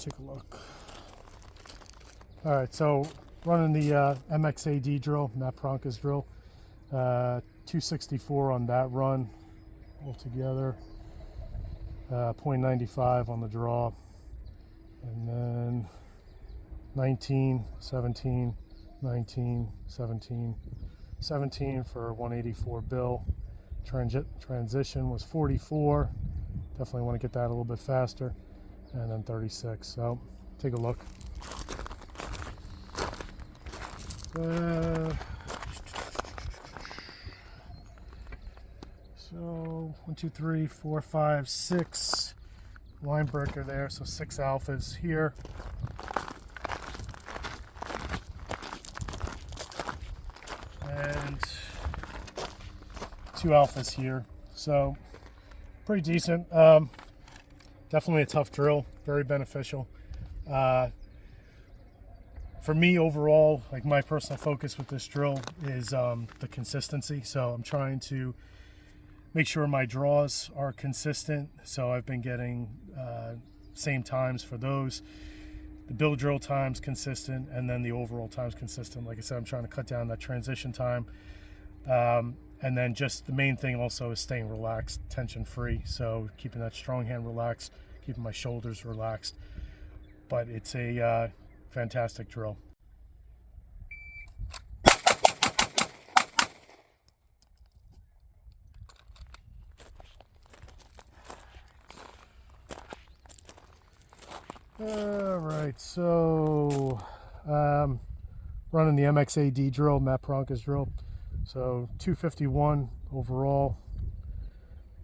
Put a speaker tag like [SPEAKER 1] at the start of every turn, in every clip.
[SPEAKER 1] take a look. All right, so running the MXAD drill, Matt Pranka's drill. 264 on that run altogether. 0.95 on the draw. And then 19, 17, 19, 17, 17 for 184 bill. Transition was 44. Definitely want to get that a little bit faster. And then 36. So take a look. So 1, 2, 3, 4, 5, 6 line breaker there. So 6 alphas here. And 2 alphas here. So pretty decent. Definitely a tough drill, very beneficial. For me overall, like my personal focus with this drill is the consistency. So I'm trying to make sure my draws are consistent. So I've been getting same times for those. The bill drill time's consistent, and then the overall time's consistent. Like I said, I'm trying to cut down that transition time. And then just the main thing also is staying relaxed, tension free. So keeping that strong hand relaxed, keeping my shoulders relaxed. But it's a fantastic drill. All right, so running the MXAD drill, Matt Pranka's drill. So 251 overall,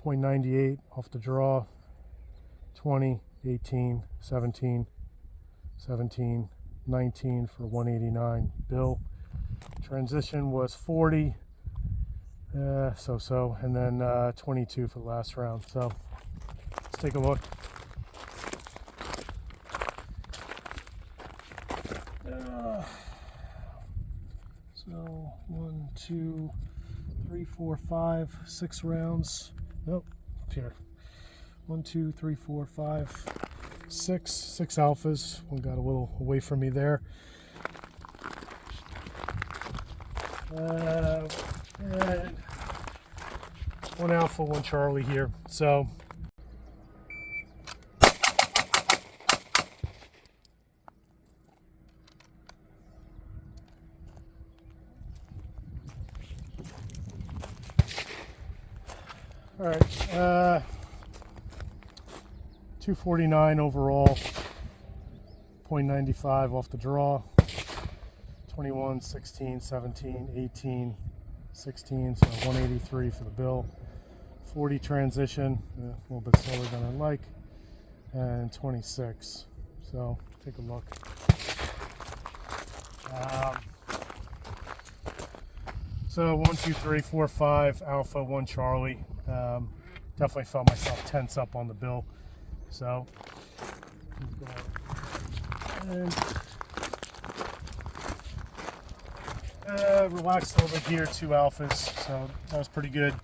[SPEAKER 1] 0.98 off the draw, 20, 18, 17, 17, 19 for 189 bill. Transition was 40, so, and then 22 for the last round. So let's take a look. So 1, 2, 3, 4, 5, 6 rounds. Nope, here. 1, 2, 3, 4, 5, 6 alphas. One got a little away from me there. And 1 alpha, 1 Charlie here. So all right, 249 overall, 0.95 off the draw, 21, 16, 17, 18, 16, so 183 for the bill, 40 transition, a little bit slower than I like, and 26. So take a look. So 1, 2, 3, 4, 5 alpha, 1 Charlie. Definitely felt myself tense up on the bill. So and relaxed a little bit here, 2 alphas. So that was pretty good.